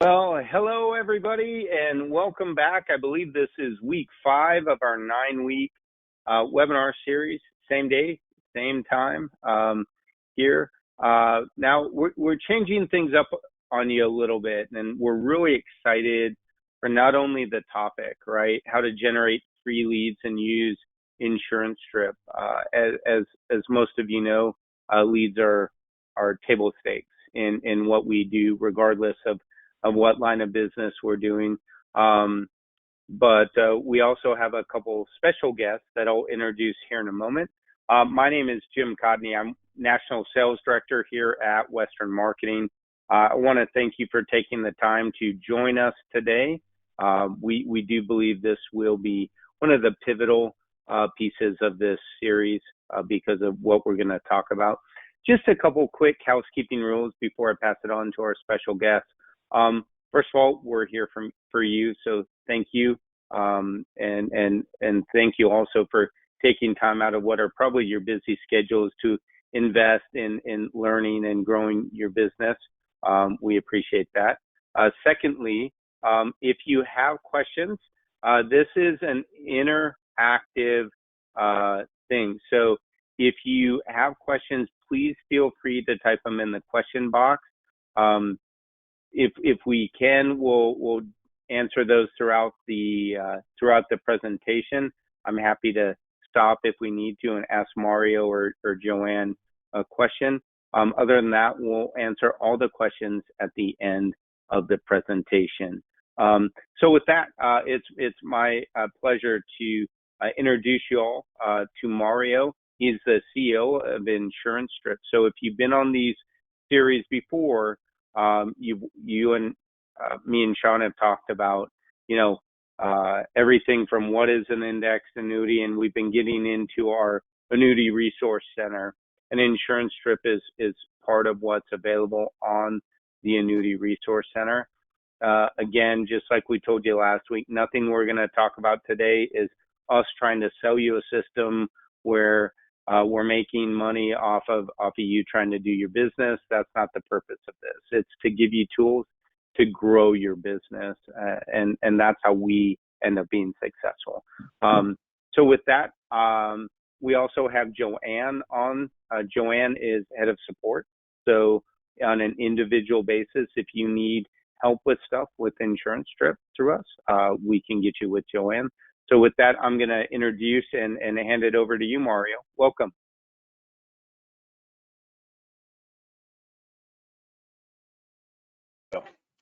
Well, hello everybody, and welcome back. I believe this is week 5 of our 9-week webinar series. Same day, same time here. Now we're changing things up on you a little bit, and we're really excited for not only the topic, right, how to generate free leads and use InsuranceDrip. As most of you know, leads are table stakes in what we do, regardless of what line of business we're doing. But we also have a couple special guests that I'll introduce here in a moment. My name is Jim Codney. I'm National Sales Director here at Western Marketing. I want to thank you for taking the time to join us today. We do believe this will be one of the pivotal pieces of this series because of what we're going to talk about. Just a couple quick housekeeping rules before I pass it on to our special guests. First of all, we're here for you, so thank you, and thank you also for taking time out of what are probably your busy schedules to invest in learning and growing your business. We appreciate that. Secondly, if you have questions, this is an interactive thing. So if you have questions, please feel free to type them in the question box. If we can, we'll answer those throughout the presentation. I'm happy to stop if we need to and ask Mario or Joanne a question. Other than that, we'll answer all the questions at the end of the presentation. So with that, it's my pleasure to introduce you all to Mario. He's the CEO of InsuranceDrip. So if you've been on these series before, you and me and Sean have talked about, everything from what is an indexed annuity, and we've been getting into our Annuity Resource Center. And InsuranceDrip is part of what's available on the Annuity Resource Center. Again, just like we told you last week, nothing we're going to talk about today is us trying to sell you a system where we're making money off of you trying to do your business. That's not the purpose of this. It's to give you tools to grow your business, and that's how we end up being successful. So with that, we also have Joanne on. Joanne is head of support. So on an individual basis, if you need help with stuff with InsuranceDrip through us, we can get you with Joanne. So with that, I'm going to introduce and hand it over to you, Mario. Welcome.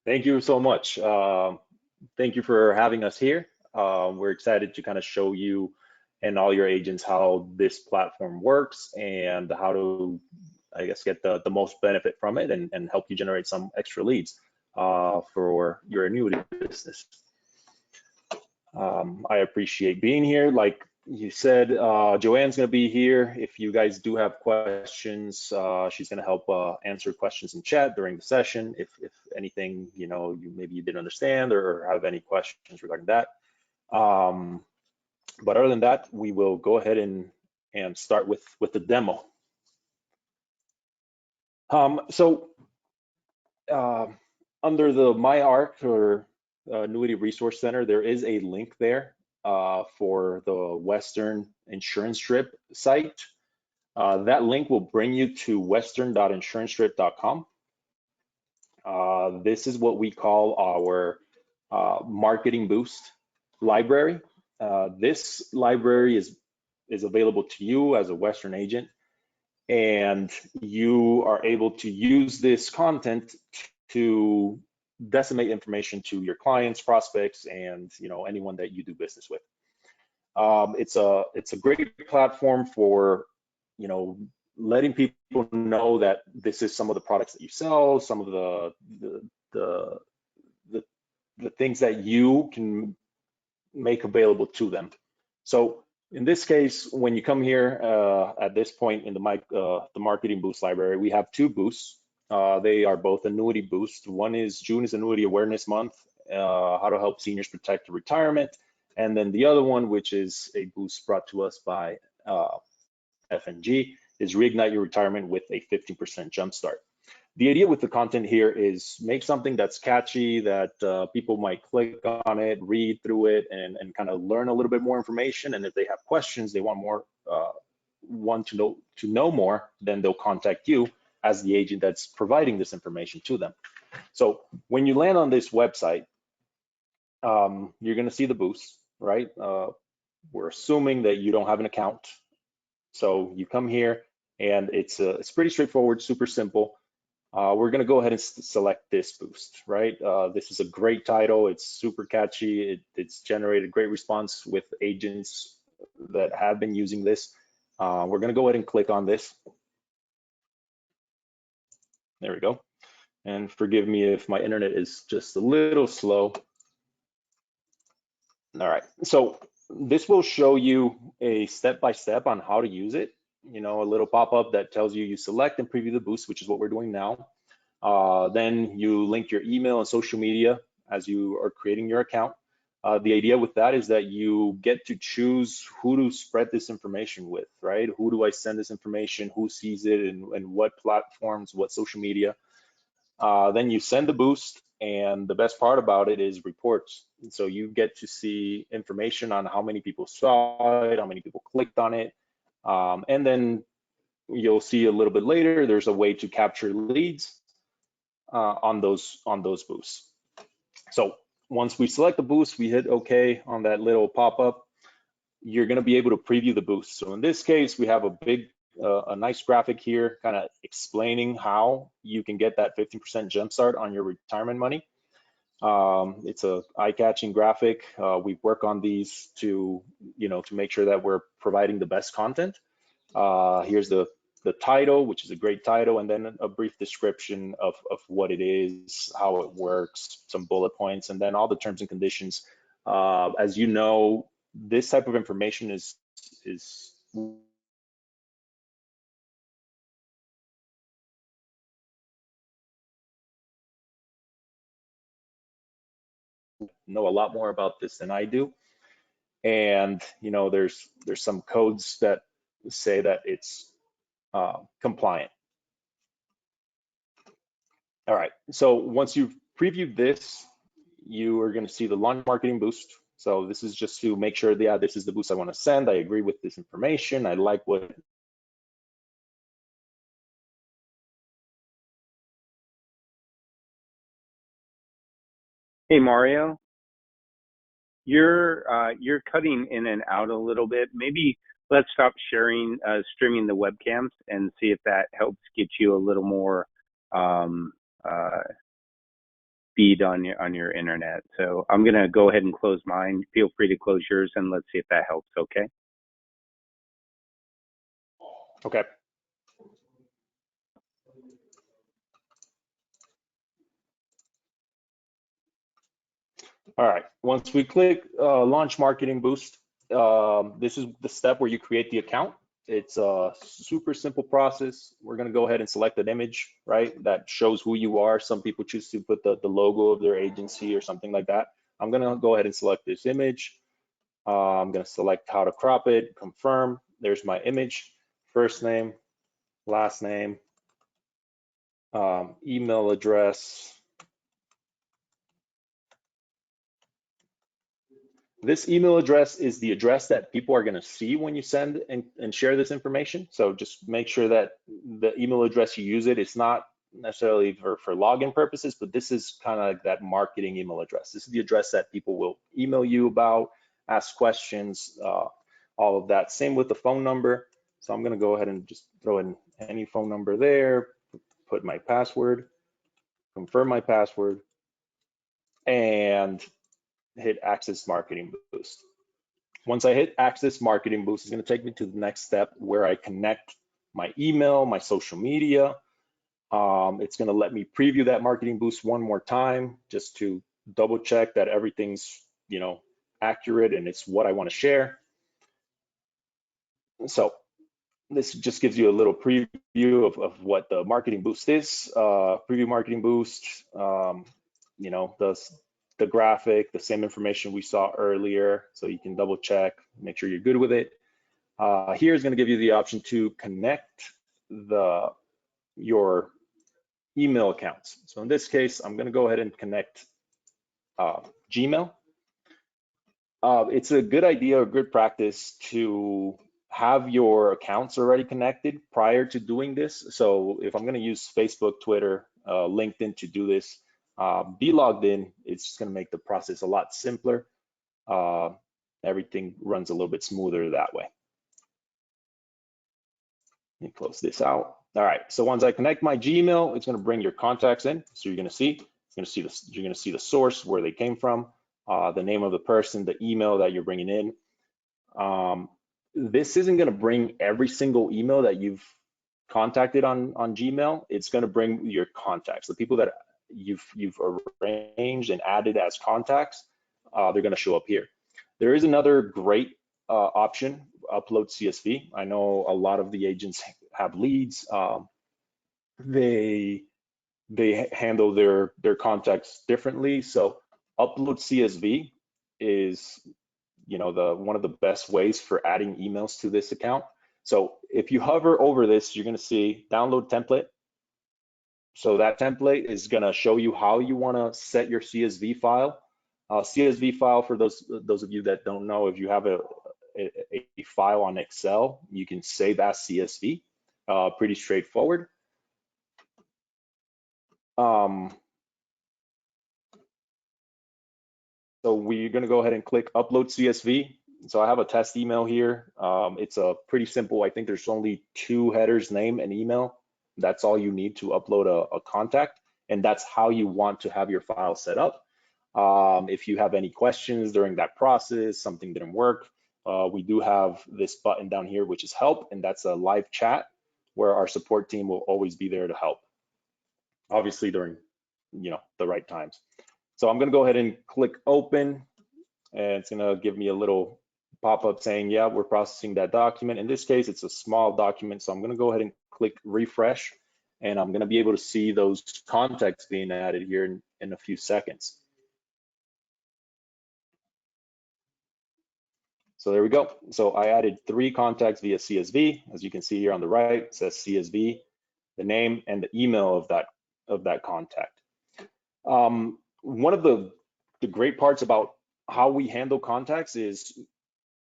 Thank you so much. Thank you for having us here. We're excited to kind of show you and all your agents how this platform works and how to, I guess, get the most benefit from it and help you generate some extra leads for your annuity business. I appreciate being here. Like you said, Joanne's going to be here. If you guys do have questions, she's going to help answer questions in chat during the session. If anything, maybe you didn't understand or have any questions regarding that. But other than that, we will go ahead and start with the demo. So under the My ARC or Annuity Resource Center, there is a link there for the Western InsuranceDrip site. That link will bring you to western.insuranceDrip.com. This is what we call our marketing boost library. This library is available to you as a Western agent, and you are able to use this content to disseminate information to your clients, prospects, and anyone that you do business with. It's a great platform for letting people know that this is some of the products that you sell, some of the things that you can make available to them. So in this case, when you come here at this point in the marketing boost library, we have 2 boosts. They are both annuity boosts. One is June is Annuity Awareness Month, how to help seniors protect their retirement. And then the other one, which is a boost brought to us by FNG, is Reignite Your Retirement with a 15% Jumpstart. The idea with the content here is make something that's catchy, that people might click on it, read through it, and kind of learn a little bit more information. And if they have questions, they want more, want to know more, then they'll contact you as the agent that's providing this information to them. So when you land on this website, you're going to see the boost, right? We're assuming that you don't have an account. So you come here and it's pretty straightforward, super simple. We're going to go ahead and select this boost, right? This is a great title. It's super catchy. It's generated great response with agents that have been using this. We're going to go ahead and click on this. There we go. And forgive me if my internet is just a little slow. All right, so this will show you a step-by-step on how to use it. You know, a little pop-up that tells you select and preview the boost, which is what we're doing now. Then you link your email and social media as you are creating your account. The idea with that is that you get to choose who to spread this information with, right? Who do I send this information, who sees it, and what platforms, what social media. Then you send the boost, and the best part about it is reports. And so you get to see information on how many people saw it, how many people clicked on it, and then you'll see a little bit later, there's a way to capture leads on those boosts. So once we select the boost, we hit OK on that little pop-up, you're going to be able to preview the boost. So in this case, we have a nice graphic here kind of explaining how you can get that 15% jumpstart on your retirement money. It's a eye-catching graphic. We work on these to make sure that we're providing the best content. Here's the title, which is a great title, and then a brief description of what it is, how it works, some bullet points, and then all the terms and conditions. As you know, this type of information is know a lot more about this than I do. And there's some codes that say that it's compliant. All right, so once you've previewed this, you are going to see the launch marketing boost. So this is just to make sure that this is the boost I want to send. I agree with this information. I like what Hey, Mario, you're cutting in and out a little bit. Maybe let's stop streaming the webcams and see if that helps get you a little more speed on your internet. So I'm gonna go ahead and close mine. Feel free to close yours, and let's see if that helps. Okay. Okay. All right, once we click launch marketing boost, this is the step where you create the account. It's a super simple process. We're going to go ahead and select an image, right, that shows who you are. Some people choose to put the logo of their agency or something like that. I'm going to go ahead and select this image. I'm going to select how to crop it, confirm. There's my image, first name, last name, email address. This email address is the address that people are going to see when you send and share this information. So just make sure that the email address you use it's not necessarily for login purposes, but this is kind of like that marketing email address. This is the address that people will email you about, ask questions, all of that. Same with the phone number. So I'm going to go ahead and just throw in any phone number there, put my password, confirm my password, and hit Access Marketing Boost. Once I hit Access Marketing Boost, it's going to take me to the next step where I connect my email, my social media. It's going to let me preview that marketing boost one more time just to double check that everything's accurate and it's what I want to share. So this just gives you a little preview of what the marketing boost is. Preview marketing boost, the graphic, the same information we saw earlier, so you can double check, make sure you're good with it. Here is going to give you the option to connect your email accounts. So in this case, I'm going to go ahead and connect Gmail. It's a good idea or good practice to have your accounts already connected prior to doing this. So if I'm going to use Facebook, Twitter, LinkedIn to do this, be logged in. It's just going to make the process a lot simpler. Everything runs a little bit smoother that way. Let me close this out. All right, so once I connect my Gmail, it's going to bring your contacts in. So you're going to see the source, where they came from, the name of the person, the email that you're bringing in. This isn't going to bring every single email that you've contacted on Gmail. It's going to bring your contacts, the people that you've arranged and added as contacts. They're going to show up here. There is another great option, upload CSV. I know a lot of the agents have leads. They handle their contacts differently. So upload CSV is, you know, one of the best ways for adding emails to this account. So if you hover over this, you're going to see download template. So that template is going to show you how you want to set your CSV file. CSV file, for those of you that don't know, if you have a file on Excel, you can save as CSV. Pretty straightforward. So we're going to go ahead and click upload CSV. So I have a test email here. It's a pretty simple. I think there's only 2 headers, name and email. That's all you need to upload a contact, and that's how you want to have your file set up. If you have any questions during that process, something didn't work, we do have this button down here, which is help, and that's a live chat where our support team will always be there to help, obviously during, you know, the right times. So I'm going to go ahead and click open, and it's going to give me a little pop-up saying, yeah, we're processing that document. In this case, it's a small document, so I'm going to go ahead and click refresh, and I'm going to be able to see those contacts being added here in a few seconds. So there we go. So I added 3 contacts via CSV. As you can see here on the right, it says CSV, the name and the email of that contact. One of the great parts about how we handle contacts is,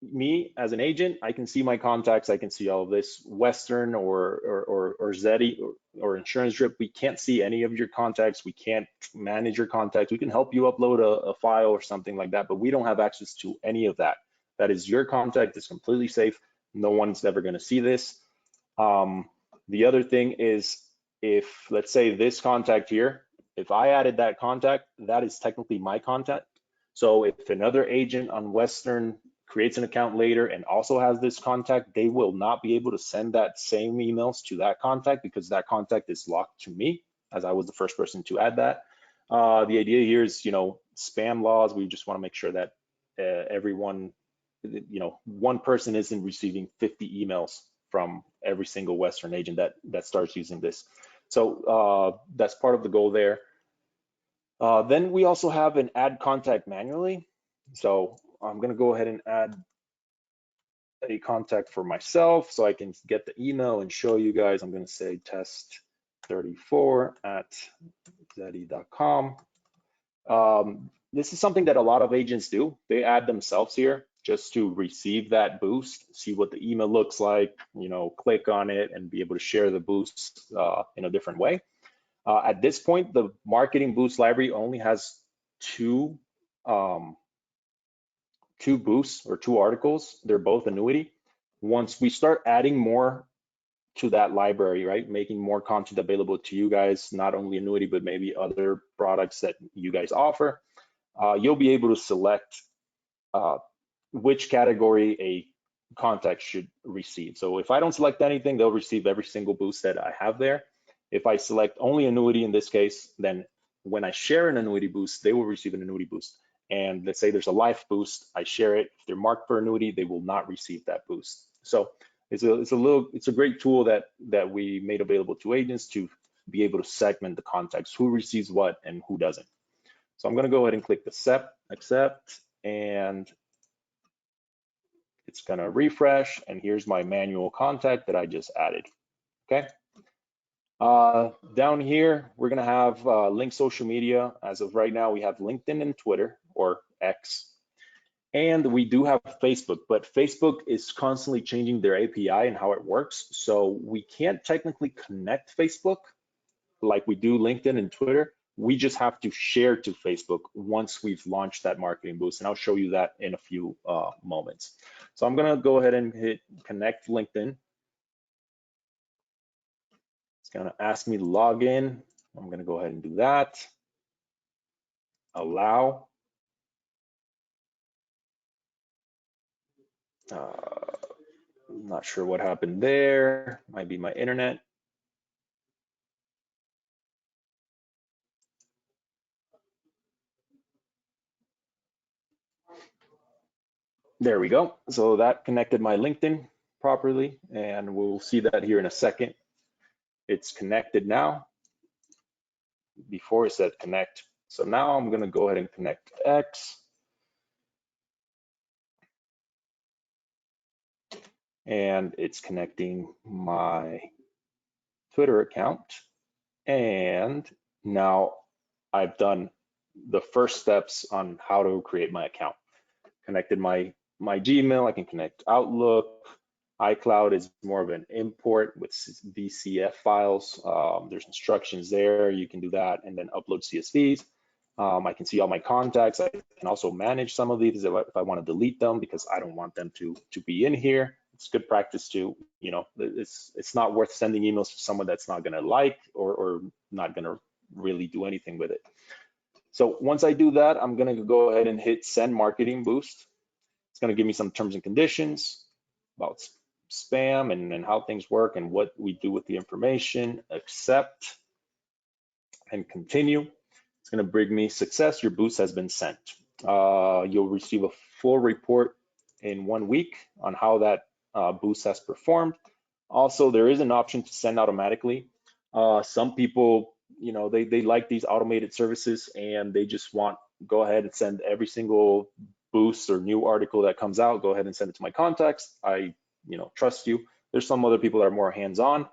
me as an agent, I can see my contacts. I can see all of this. Western or Zeddy or InsuranceDrip, we can't see any of your contacts. We can't manage your contacts. We can help you upload a file or something like that, but we don't have access to any of that. That is your contact. It's completely safe. No one's ever going to see this. The other thing is, if, let's say, this contact here, if I added that contact, that is technically my contact. So if another agent on Western creates an account later and also has this contact, they will not be able to send that same emails to that contact, because that contact is locked to me, as I was the first person to add that. The idea here is, you know, spam laws. We just want to make sure that everyone, you know, one person isn't receiving 50 emails from every single Western agent that starts using this. So that's part of the goal there. Then we also have an add contact manually. So I'm going to go ahead and add a contact for myself so I can get the email and show you guys. I'm going to say test34@zeddy.com. This is something that a lot of agents do. They add themselves here just to receive that boost, see what the email looks like, you know, click on it and be able to share the boost in a different way. At this point, the marketing boost library only has 2 boosts or 2 articles. They're both annuity. Once we start adding more to that library, right, making more content available to you guys, not only annuity, but maybe other products that you guys offer, you'll be able to select which category a contact should receive. So if I don't select anything, they'll receive every single boost that I have there. If I select only annuity in this case, then when I share an annuity boost, they will receive an annuity boost. And let's say there's a life boost, I share it. If they're marked for annuity, they will not receive that boost. So it's a great tool that we made available to agents to be able to segment the contacts, who receives what and who doesn't. So I'm going to go ahead and click accept, and it's going to refresh. And here's my manual contact that I just added. Okay. Down here, we're gonna have link social media. As of right now, we have LinkedIn and Twitter, or X. And we do have Facebook, but Facebook is constantly changing their API and how it works. So we can't technically connect Facebook like we do LinkedIn and Twitter. We just have to share to Facebook once we've launched that marketing boost. And I'll show you that in a few moments. So I'm gonna go ahead and hit connect LinkedIn. It's gonna ask me to log in. I'm gonna go ahead and do that. Allow. I'm not sure what happened there. Might be my internet. There we go. So that connected my LinkedIn properly, and we'll see that here in a second. It's connected now. Before it said connect. So now I'm gonna go ahead and connect X. And it's connecting my Twitter account. And now I've done the first steps on how to create my account. Connected my Gmail, I can connect Outlook. iCloud is more of an import with VCF files. There's instructions there, you can do that and then upload CSVs. I can see all my contacts. I can also manage some of these if I want to delete them because I don't want them to be in here. It's good practice to, you know, it's not worth sending emails to someone that's not gonna like or not gonna really do anything with it. So once I do that, I'm gonna go ahead and hit send marketing boost. It's gonna give me some terms and conditions about spam and how things work and what we do with the information. Accept and continue. It's gonna bring me success, your boost has been sent. You'll receive a full report in 1 week on how that boost has performed. Also, there is an option to send automatically. Some people, you know, they like these automated services and they just want, go ahead and send every single boost or new article that comes out, go ahead and send it to my contacts. I, you know, trust you. There's some other people that are more hands-on.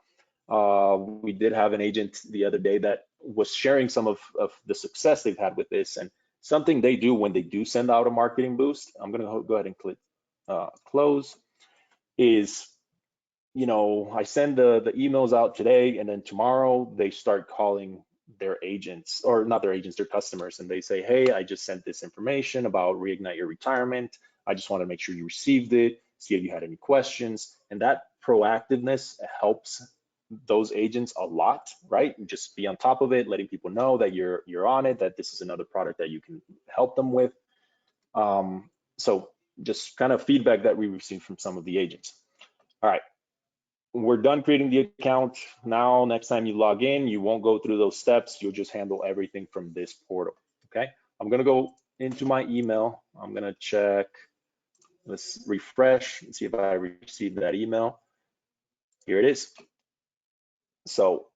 We did have an agent the other day that was sharing some of the success they've had with this, and something they do when they do send out a marketing boost, I'm gonna go ahead and click close, is, you know, I send the emails out today and then tomorrow they start calling their agents, or not their agents, their customers, and they say, hey, I just sent this information about Reignite Your Retirement. I just want to make sure you received it, see if you had any questions. And that proactiveness helps those agents a lot, right? Just be on top of it, letting people know that you're on it, that this is another product that you can help them with. So just kind of feedback that we received from some of the agents. All right, we're done creating the account. Now, next time you log in, you won't go through those steps. You'll just handle everything from this portal, okay? I'm gonna go into my email. I'm gonna check, let's refresh and see if I received that email. Here it is. So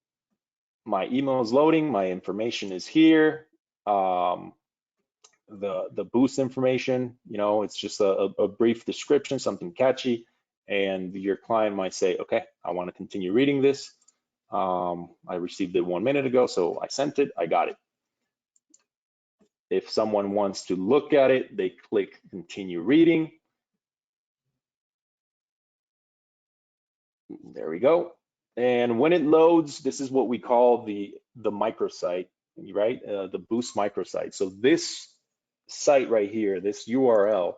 my email is loading, my information is here. The boost information, you know, it's just a brief description, something catchy, and your client might say, okay, I want to continue reading this. I received it 1 minute ago, so I sent it, I got it. If someone wants to look at it, they click continue reading. There we go. And when it loads, this is what we call the microsite, right? The boost microsite. So this site right here, this URL,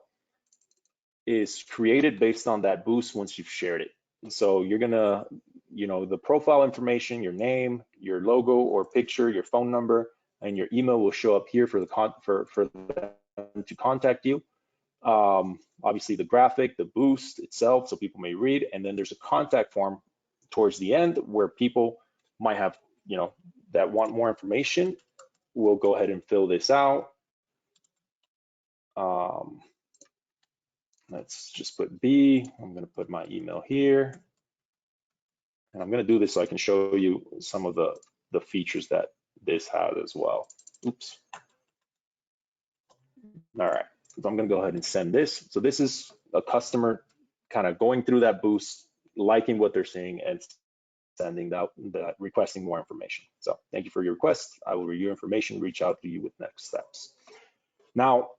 is created based on that boost once you've shared it. So you're gonna, you know, the profile information, your name, your logo or picture, your phone number, and your email will show up here for them to contact you. Obviously the graphic, the boost itself, so people may read, and then there's a contact form towards the end where people might have, you know, that want more information. We'll go ahead and fill this out. Let's just put B. I'm going to put my email here. And I'm going to do this so I can show you some of the features that this has as well. Oops. All right. So I'm going to go ahead and send this. So this is a customer kind of going through that boost, liking what they're seeing and sending that requesting more information. So thank you for your request. I will review your information, reach out to you with next steps. Now,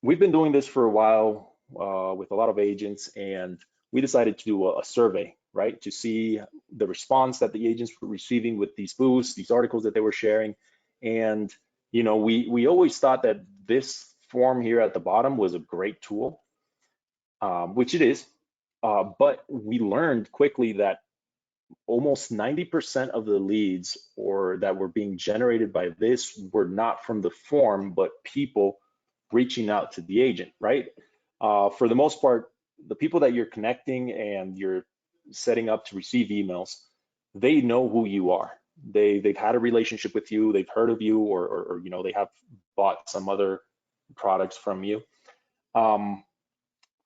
we've been doing this for a while with a lot of agents, and we decided to do a survey, right, to see the response that the agents were receiving with these boosts, these articles that they were sharing. And you know, we always thought that this form here at the bottom was a great tool, which it is, but we learned quickly that almost 90% of the leads or that were being generated by this were not from the form, but people reaching out to the agent, right? For the most part, the people that you're connecting and you're setting up to receive emails, they know who you are. They've had a relationship with you, they've heard of you, or you know, they have bought some other products from you.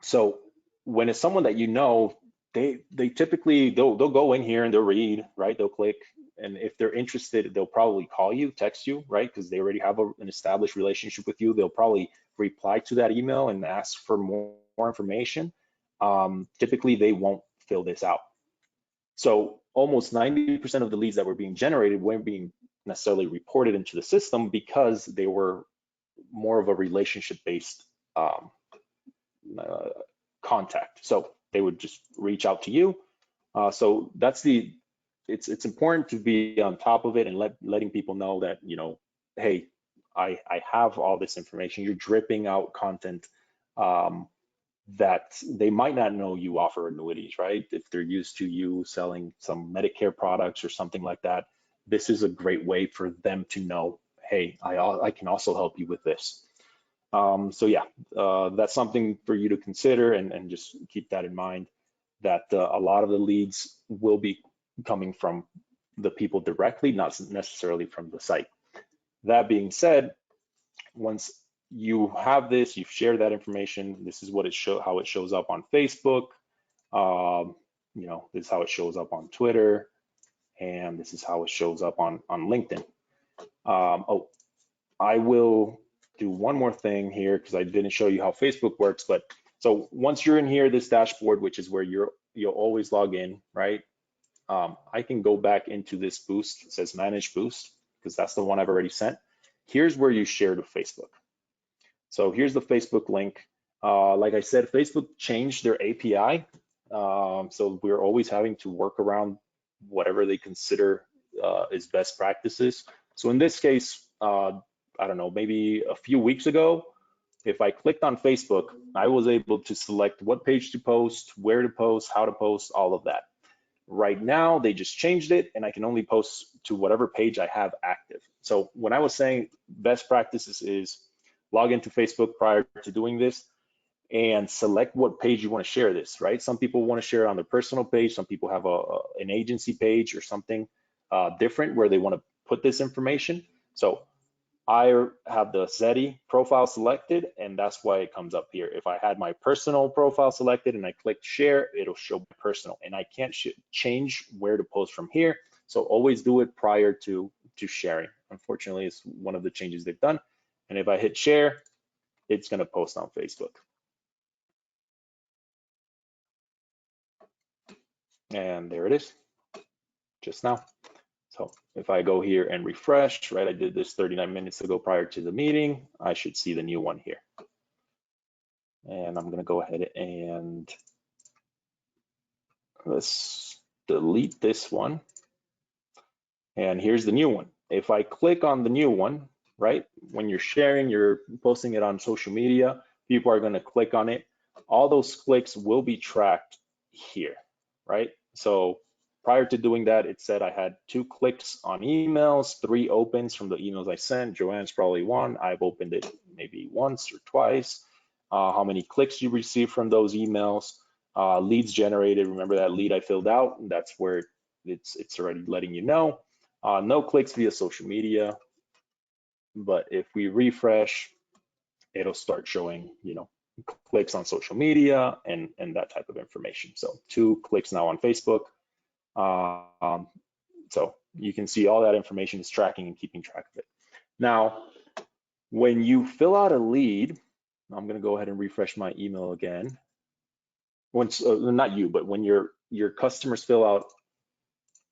So when it's someone that you know, they typically they'll go in here and they'll read, right? They'll click, and if they're interested, they'll probably call you, text you, right? Because they already have an established relationship with you. They'll probably reply to that email and ask for more information. Typically, they won't fill this out. So almost 90% of the leads that were being generated weren't being necessarily reported into the system because they were more of a relationship-based contact. So they would just reach out to you. So that's it's important to be on top of it and letting people know that, you know, hey, I have all this information. You're dripping out content that they might not know you offer annuities, right? If they're used to you selling some Medicare products or something like that, this is a great way for them to know, hey, I can also help you with this. So yeah, that's something for you to consider, and just keep that in mind, that a lot of the leads will be coming from the people directly, not necessarily from the site. That being said, once you have this, you've shared that information, this is what how it shows up on Facebook. You know, this is how it shows up on Twitter, and this is how it shows up on LinkedIn. Oh, I will do one more thing here because I didn't show you how Facebook works. But so once you're in here, this dashboard, which is where you'll always log in, right? I can go back into this boost. It says manage boost because that's the one I've already sent. Here's where you share to Facebook. So here's the Facebook link. Like I said, Facebook changed their API. So we're always having to work around whatever they consider is best practices. So in this case, I don't know, maybe a few weeks ago, if I clicked on Facebook, I was able to select what page to post, where to post, how to post, all of that. Right now, they just changed it, and I can only post to whatever page I have active. So when I was saying best practices is log into Facebook prior to doing this and select what page you want to share this, right? Some people want to share it on their personal page. Some people have an agency page or something different where they want to put this information. So I have the Zeti profile selected, and that's why it comes up here. If I had my personal profile selected and I click share, it'll show personal, and I can't change where to post from here. So always do it prior to sharing. Unfortunately, it's one of the changes they've done. And if I hit share, it's going to post on Facebook. And there it is, just now. So if I go here and refresh, right, I did this 39 minutes ago prior to the meeting, I should see the new one here. And I'm gonna go ahead and let's delete this one. And here's the new one. If I click on the new one, right, when you're sharing, you're posting it on social media, people are gonna click on it. All those clicks will be tracked here, right? So prior to doing that, it said I had 2 clicks on emails, 3 opens from the emails I sent. Joanne's probably 1. I've opened it maybe once or twice. How many clicks you received from those emails, leads generated. Remember that lead I filled out? That's where it's already letting you know. No clicks via social media, but if we refresh, it'll start showing, you know, clicks on social media and that type of information. So 2 clicks now on Facebook. So you can see all that information is tracking and keeping track of it. Now, when you fill out a lead, I'm going to go ahead and refresh my email again. once, not you, but when your customers fill out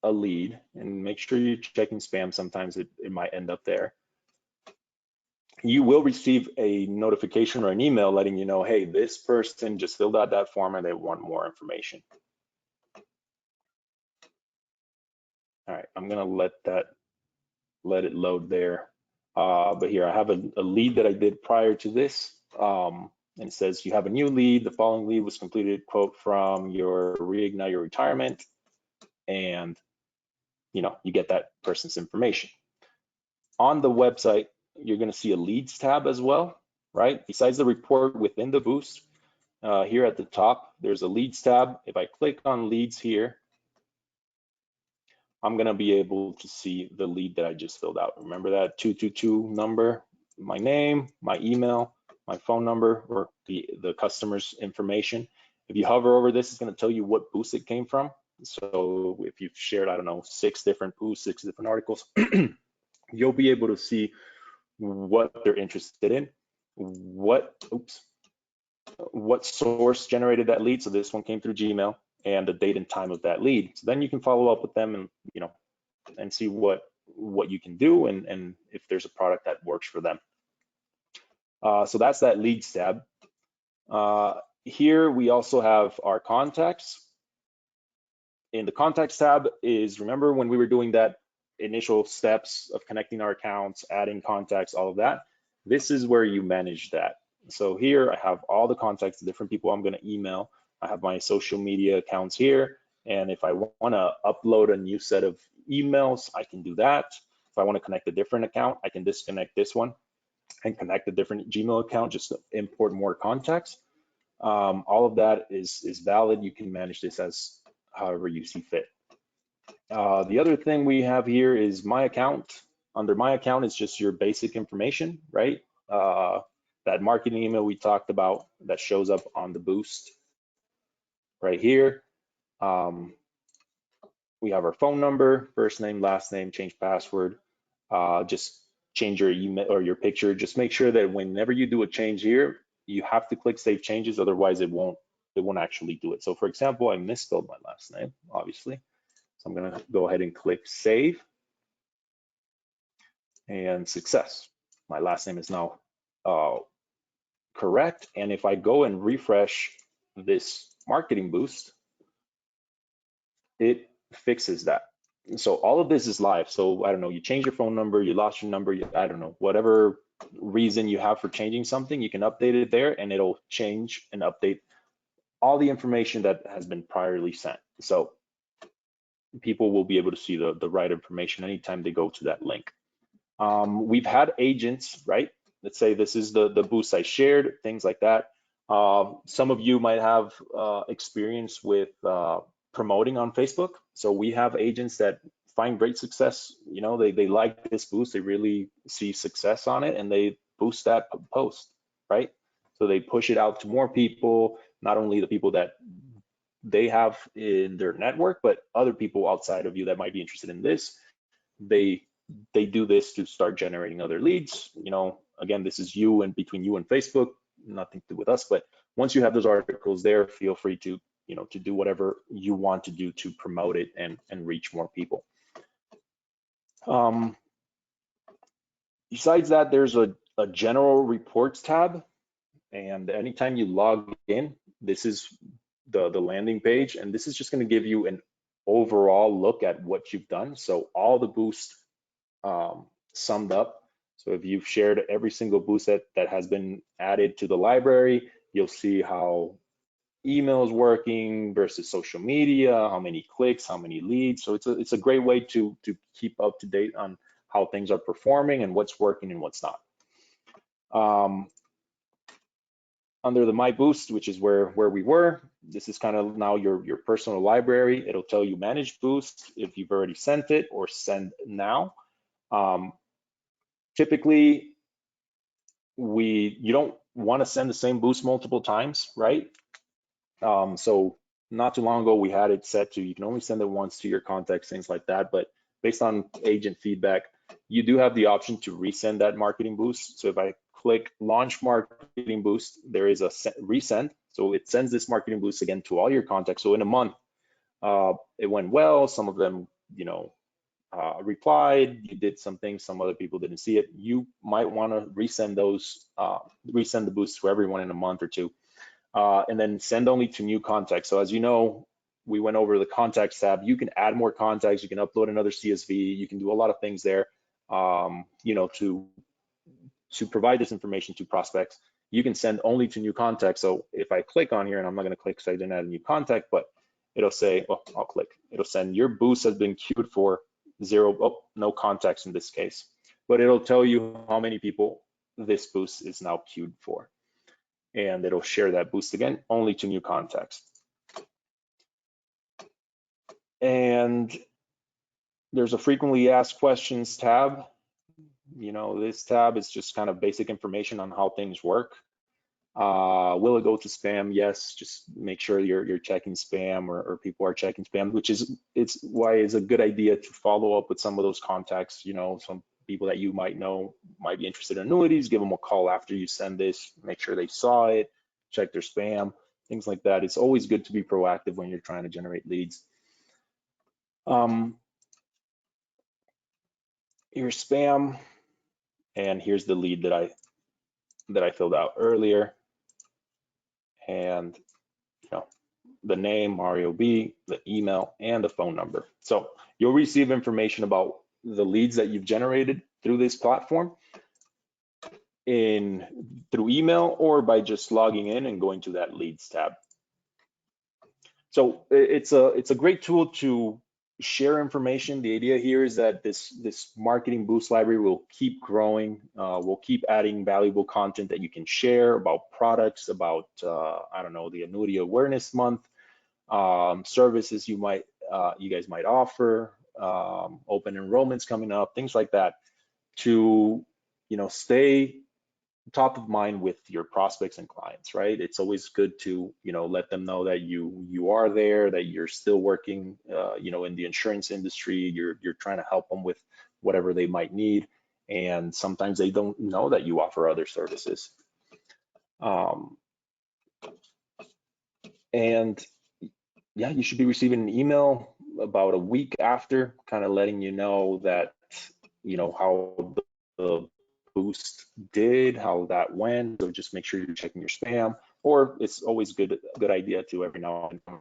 a lead, and make sure you're checking spam, sometimes it might end up there, you will receive a notification or an email letting you know, hey, this person just filled out that form and they want more information. All right, I'm gonna let it load there. But here I have a lead that I did prior to this. And it says you have a new lead. The following lead was completed, quote, from your Reignite Your Retirement. And you get that person's information. On the website, you're gonna see a leads tab as well, right? Besides the report within the boost, here at the top, there's a leads tab. If I click on leads here, I'm gonna be able to see the lead that I just filled out. Remember that 222 number, my name, my email, my phone number, or the customer's information. If you hover over this, it's gonna tell you what boost it came from. So if you've shared, I don't know, 6 different boosts, 6 different articles, you'll be able to see what they're interested in, what source generated that lead. So this one came through Gmail, and the date and time of that lead. So then you can follow up with them and and see what you can do and if there's a product that works for them. So that's that leads tab. Here we also have our contacts. In the contacts tab is, remember when we were doing that initial steps of connecting our accounts, adding contacts, all of that? This is where you manage that. So here I have all the contacts, the different people I'm going to email. I have my social media accounts here. And if I want to upload a new set of emails, I can do that. If I want to connect a different account, I can disconnect this one and connect a different Gmail account just to import more contacts. All of that is valid. You can manage this as however you see fit. The other thing we have here is my account. Under my account is just your basic information, right? That marketing email we talked about that shows up on the boost right here. We have our phone number, first name, last name, change password. Just change your email or your picture. Just make sure that whenever you do a change here, you have to click save changes, otherwise it won't actually do it. So for example, I misspelled my last name, obviously. So I'm gonna go ahead and click save and success. My last name is now correct. And if I go and refresh this marketing boost, it fixes that. So all of this is live. So I don't know, you change your phone number, you lost your number, I don't know, whatever reason you have for changing something, you can update it there and it'll change and update all the information that has been priorly sent. So people will be able to see the right information anytime they go to that link. We've had agents, right? Let's say this is the boost I shared, things like that. Some of you might have experience with promoting on Facebook. So we have agents that find great success. They like this boost, they really see success on it, and they boost that post, right? So they push it out to more people, not only the people that they have in their network, but other people outside of you that might be interested in this. They do this to start generating other leads. Again, this is you and between you and Facebook, nothing to do with us. But once you have those articles there, feel free to to do whatever you want to do to promote it and reach more people. Besides that, there's a general reports tab, and anytime you log in, this is the landing page, and this is just going to give you an overall look at what you've done. So all the boost summed up. So if you've shared every single boost that has been added to the library, you'll see how email is working versus social media, how many clicks, how many leads. So it's a great way to keep up to date on how things are performing and what's working and what's not. Under the My Boost, which is where we were, this is kind of now your personal library. It'll tell you manage boost if you've already sent it or send now. Typically, you don't want to send the same boost multiple times, right? So not too long ago, we had it set to you can only send it once to your contacts, things like that. But based on agent feedback, you do have the option to resend that marketing boost. So if I click launch marketing boost, there is a resend. So it sends this marketing boost again to all your contacts. So in a month, it went well. Some of them, replied, you did some things, some other people didn't see it. You might want to resend the boost to everyone in a month or two, and then send only to new contacts. So as you know, we went over the contacts tab. You can add more contacts. You can upload another CSV. You can do a lot of things there, to provide this information to prospects. You can send only to new contacts. So if I click on here, and I'm not going to click because I didn't add a new contact, but it'll say, well, I'll click. It'll send your boost has been queued for no contacts in this case, but it'll tell you how many people this boost is now queued for. And it'll share that boost again, only to new contacts. And there's a frequently asked questions tab. This tab is just kind of basic information on how things work. Will it go to spam? Yes, just make sure you're checking spam, or people are checking spam, it's why it's a good idea to follow up with some of those contacts. Some people that you might know might be interested in annuities. Give them a call after you send this, make sure they saw it, check their spam, things like that. It's always good to be proactive when you're trying to generate leads. Here's spam, and here's the lead that I filled out earlier. And the name, Mario B, the email, and the phone number. So you'll receive information about the leads that you've generated through this platform through email, or by just logging in and going to that leads tab. So it's a great tool to share information. The idea here is that this marketing boost library will keep growing. We'll keep adding valuable content that you can share about products, about the Annuity Awareness Month, services you guys might offer, open enrollments coming up, things like that, to stay top of mind with your prospects and clients, right? It's always good to let them know that you are there, that you're still working in the insurance industry. You're trying to help them with whatever they might need, and sometimes they don't know that you offer other services. And yeah, you should be receiving an email about a week after, kind of letting you know that how the boost did, how that went. So just make sure you're checking your spam, or it's always good idea to every now and then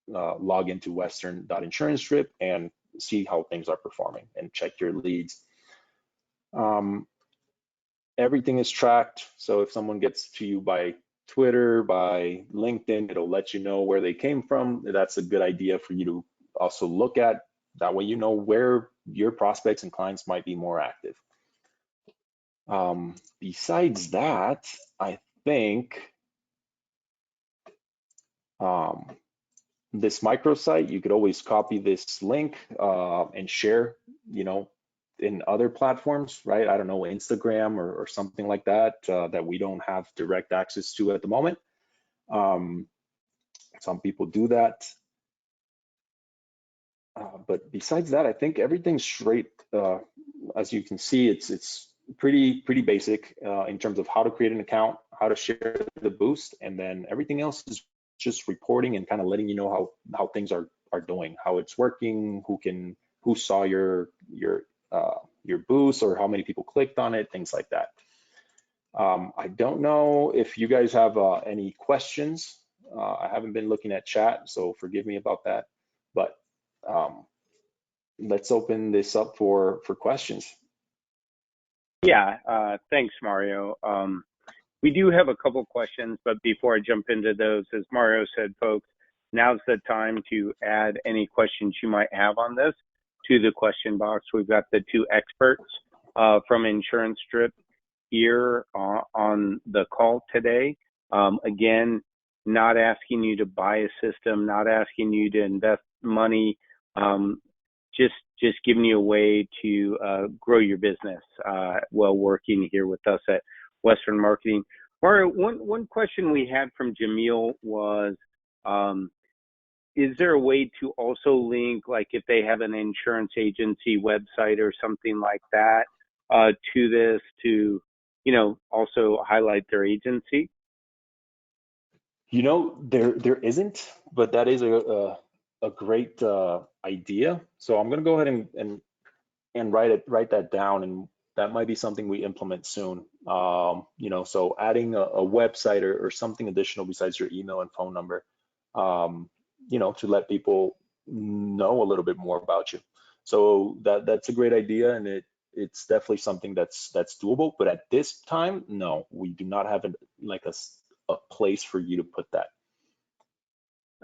log into western.InsuranceDrip and see how things are performing and check your leads. Everything is tracked. So if someone gets to you by Twitter, by LinkedIn, it'll let you know where they came from. That's a good idea for you to also look at. That way you know where your prospects and clients might be more active. Besides that, I think this microsite, you could always copy this link and share, in other platforms, right? I don't know, Instagram or something like that, that we don't have direct access to at the moment. Some people do that. But besides that, I think everything's straight. As you can see, it's pretty basic in terms of how to create an account, how to share the boost, and then everything else is just reporting and kind of letting you know how things are doing, how it's working, who saw your boost, or how many people clicked on it, things like that. I don't know if you guys have any questions. I haven't been looking at chat, so forgive me about that. But let's open this up for questions. Yeah, thanks, Mario. We do have a couple questions, but before I jump into those, as Mario said, folks, now's the time to add any questions you might have on this to the question box. We've got the two experts from InsuranceDrip here on the call today. Again, not asking you to buy a system, not asking you to invest money, just giving you a way to grow your business while working here with us at Western Marketing. Mario, one question we had from Jamil was, is there a way to also link, like if they have an insurance agency website or something like that, to this to, also highlight their agency? There isn't, but that is a great idea. So I'm gonna go ahead and write that down, and that might be something we implement soon. So adding a website or something additional besides your email and phone number, to let people know a little bit more about you. So that's a great idea, and it's definitely something that's doable. But at this time, no, we do not have a place for you to put that.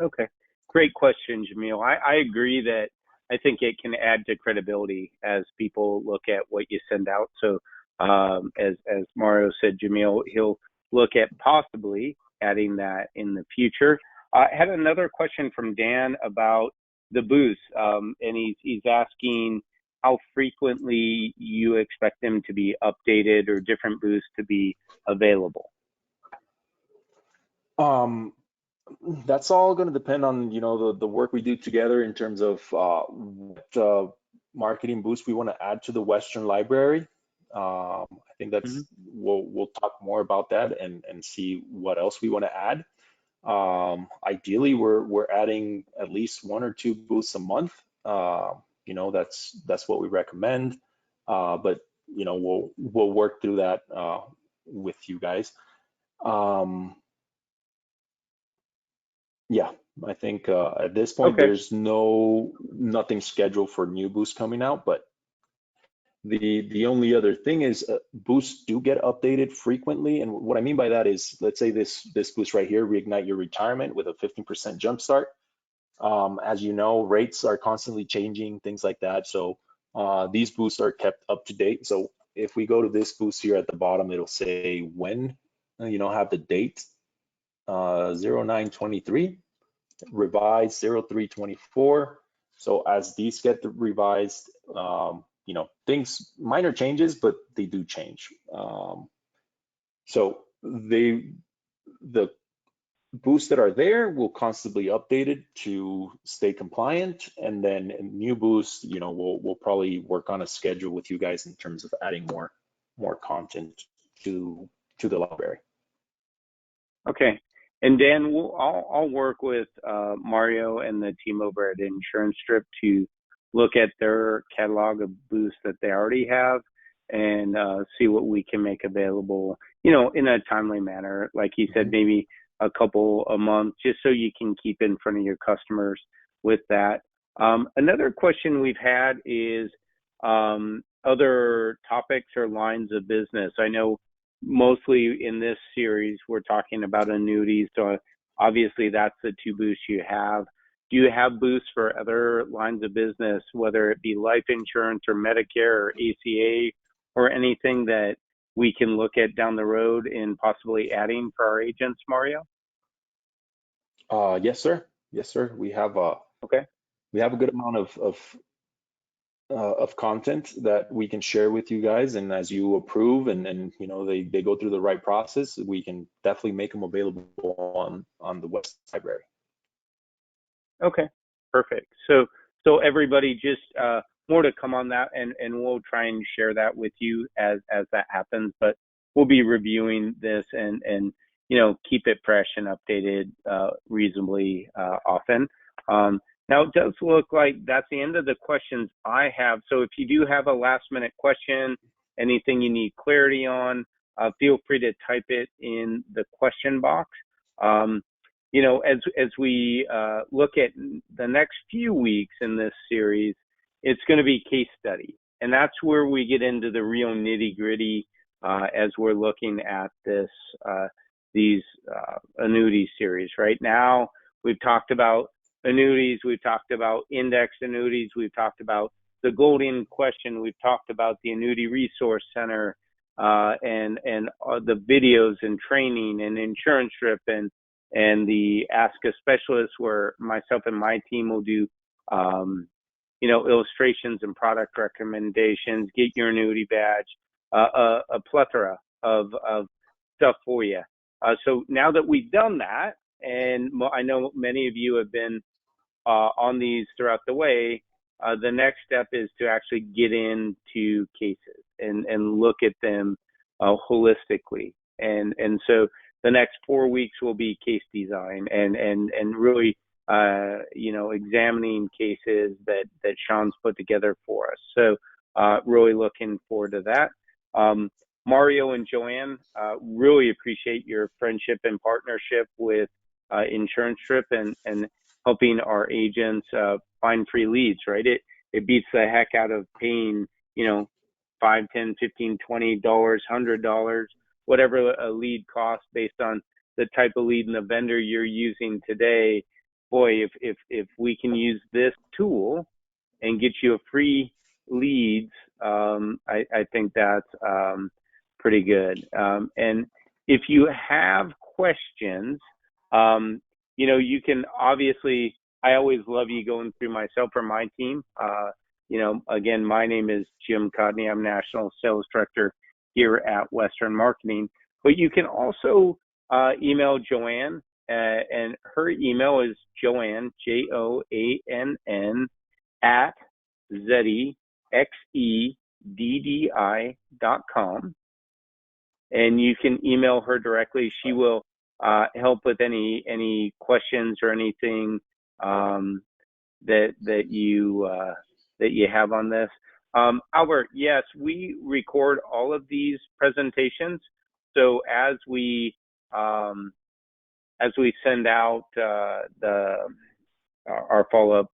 Okay, great question, Jamil. I agree that I think it can add to credibility as people look at what you send out. So as Mario said, Jamil, he'll look at possibly adding that in the future. I had another question from Dan about the booths, and he's asking how frequently you expect them to be updated or different booths to be available. That's all going to depend on the work we do together in terms of what marketing boost we want to add to the Western Library. I think Mm-hmm. we'll talk more about that and see what else we want to add. Ideally, we're adding at least 1 or 2 booths a month. That's what we recommend. But we'll work through that with you guys. Yeah, I think at this point Okay. there's nothing scheduled for new boosts coming out, but the only other thing is boosts do get updated frequently, and what I mean by that is, let's say this boost right here, Reignite Your Retirement with a 15% jumpstart. As you know, rates are constantly changing, things like that. So these boosts are kept up to date. So if we go to this boost here at the bottom, it'll say when, have the date 09/23, revised 03/24. So as these get revised, things, minor changes, but they do change. So the boosts that are there will constantly be updated to stay compliant, and then new boosts, we'll probably work on a schedule with you guys in terms of adding more content to the library. Okay. And Dan, I'll work with Mario and the team over at InsuranceDrip to look at their catalog of booths that they already have and see what we can make available, in a timely manner. Like he said, maybe a couple a month, just so you can keep in front of your customers with that. Another question we've had is other topics or lines of business. I know mostly in this series, we're talking about annuities. So obviously that's the 2 booths you have. Do you have booths for other lines of business, whether it be life insurance or Medicare or ACA or anything that we can look at down the road and possibly adding for our agents, Mario? Yes, sir. Yes, sir. We have a good amount of content that we can share with you guys, and as you approve and they go through the right process, we can definitely make them available on the West Library. Okay, perfect. So everybody, just more to come on that, and we'll try and share that with you as that happens. But we'll be reviewing this and keep it fresh and updated reasonably often. Now, it does look like that's the end of the questions I have. So if you do have a last minute question, anything you need clarity on, feel free to type it in the question box. As we look at the next few weeks in this series, it's going to be case study. And that's where we get into the real nitty gritty as we're looking at these annuity series. Right now, we've talked about annuities, we've talked about indexed annuities, we've talked about the golden question, we've talked about the Annuity Resource Center and the videos and training and InsuranceDrip and the Ask a Specialist, where myself and my team will do illustrations and product recommendations, get your annuity badge, a plethora of stuff for you. So now that we've done that, and I know many of you have been on these throughout the way, the next step is to actually get into cases and look at them holistically. And so the next 4 weeks will be case design and really examining cases that Sean's put together for us. So really looking forward to that. Mario and Joanne, really appreciate your friendship and partnership with InsuranceDrip and helping our agents find free leads, right? It beats the heck out of paying, $5, $10, $15, $20, $100, whatever a lead costs based on the type of lead and the vendor you're using today. Boy, if we can use this tool and get you a free leads, I think that's pretty good. And if you have questions, you can obviously, I always love you going through myself or my team. Again, my name is Jim Codney. I'm National Sales Director here at Western Marketing. But you can also email Joanne, and her email is Joanne, JOANN, at ZEDDI.com. And you can email her directly. She will help with any questions or anything that you have on this. Albert, yes, we record all of these presentations. So as we send out our follow-up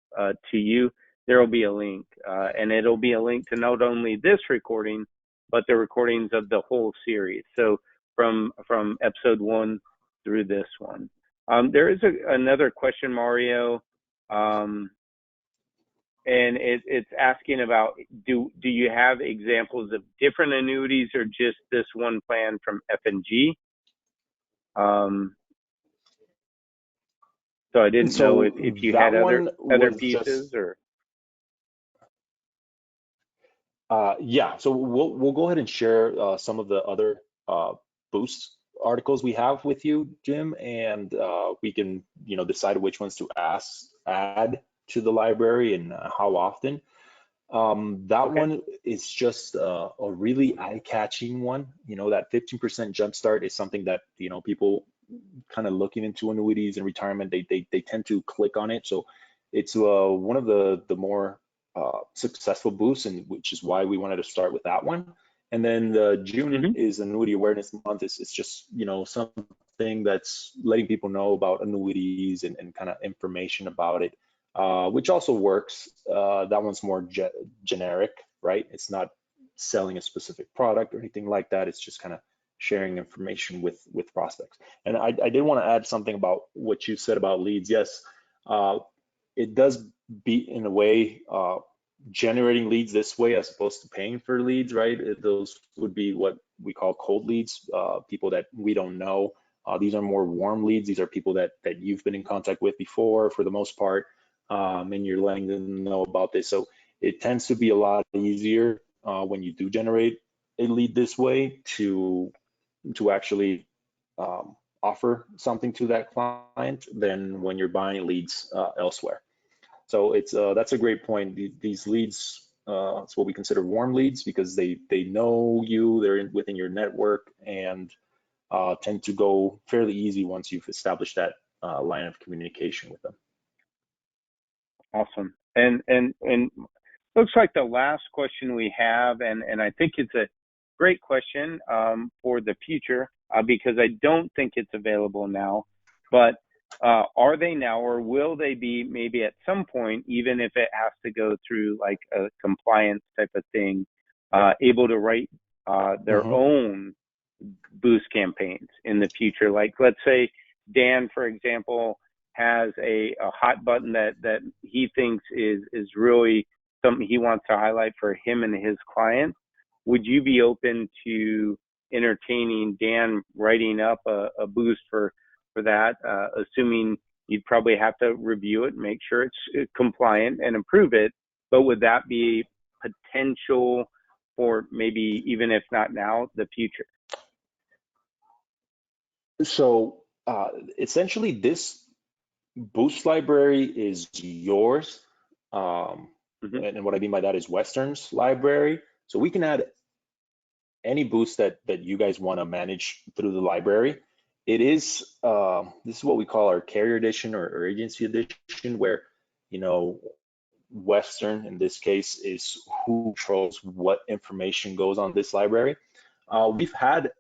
to you, there will be a link, and it'll be a link to not only this recording, but the recordings of the whole series. So from episode 1 through this one. There is another question, Mario, and it's asking about, do you have examples of different annuities or just this one plan from F&G? So I didn't know if you had other pieces or. Yeah, so we'll go ahead and share some of the other boost articles we have with you, Jim, and we can decide which ones to add to the library and how often. That one is just a really eye-catching one. That 15% jumpstart is something that people kind of looking into annuities and retirement, they tend to click on it. So it's one of the more successful boosts, and which is why we wanted to start with that one. And then the June is Annuity Awareness Month. It's just something that's letting people know about annuities and kind of information about it, which also works. That one's more generic, right? It's not selling a specific product or anything like that. It's just kind of sharing information with prospects. And I did want to add something about what you said about leads. Yes, it does beat in a way generating leads this way as opposed to paying for leads, right? Those would be what we call cold leads, people that we don't know. These are more warm leads. These are people that you've been in contact with before for the most part, and you're letting them know about this. So it tends to be a lot easier when you do generate a lead this way to actually offer something to that client than when you're buying leads elsewhere. So it's that's a great point. These leads, it's what we consider warm leads because they know you, they're within your network, and tend to go fairly easy once you've established that line of communication with them. Awesome. And looks like the last question we have, and I think it's a great question for the future because I don't think it's available now, but are they now, or will they be maybe at some point, even if it has to go through like a compliance type of thing, able to write their own boost campaigns in the future? Like, let's say Dan, for example, has a hot button that he thinks is really something he wants to highlight for him and his clients. Would you be open to entertaining Dan writing up a boost for that, assuming you'd probably have to review it, make sure it's compliant and approve it, but would that be potential for maybe, even if not now, the future? So essentially this boost library is yours. And what I mean by that is Western's library. So we can add any boost that you guys want to manage through the library. it is, this is what we call our carrier edition or agency edition, where, you know, Western in this case is who controls what information goes on this library. We've had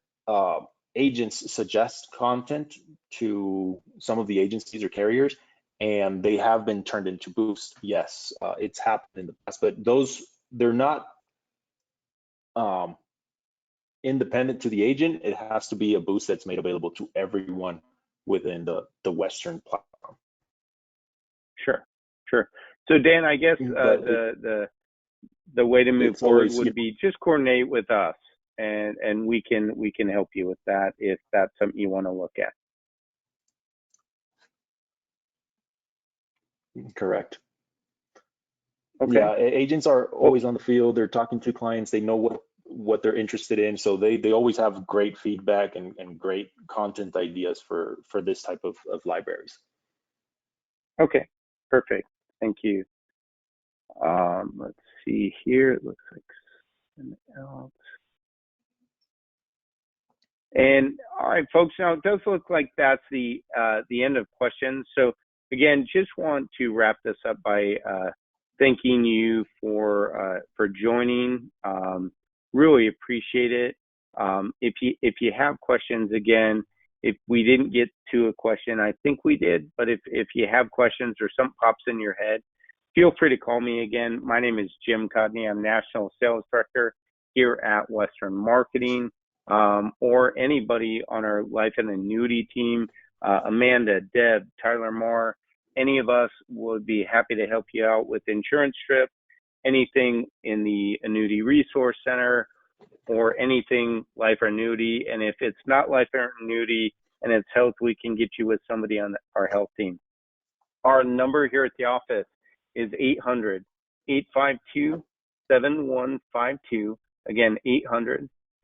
agents suggest content to some of the agencies or carriers, and they have been turned into boosts. Yes, it's happened in the past, but those, they're not independent to the agent. It has to be a boost that's made available to everyone within the Western platform. Sure, sure. So Dan, I guess But the way to move it's forward always, would be just coordinate with us, and we can help you with that if that's something you want to look at. correct. Okay. Yeah, agents are always on the field. They're talking to clients. They know what they're interested in. So they always have great feedback and great content ideas for this type of libraries. Okay, perfect. Thank you. Let's see here. It looks like something else. And all right, folks. Now it does look like that's the end of questions. So again, just want to wrap this up by thanking you for joining. Really appreciate it. If you have questions, again, if we didn't get to a question, I think we did, but if you have questions or something pops in your head, feel free to call me again. My name is Jim Codney. I'm National Sales Director here at Western Marketing, or anybody on our life and annuity team, Amanda, Deb, Tyler Moore, any of us would be happy to help you out with InsuranceDrip, anything in the Annuity Resource Center, or anything life or annuity. And if it's not life or annuity and it's health, we can get you with somebody on our health team. Our number here at the office is 800-852-7152. Again,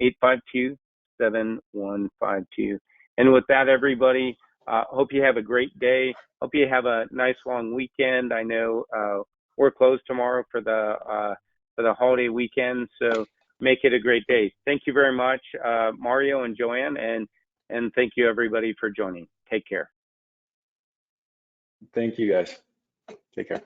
800-852-7152. And with that, everybody, hope you have a great day. Hope you have a nice long weekend. I know we're closed tomorrow for the holiday weekend, so make it a great day. Thank you very much, Mario and Joanne, and thank you everybody for joining. Take care. Thank you, guys. Take care.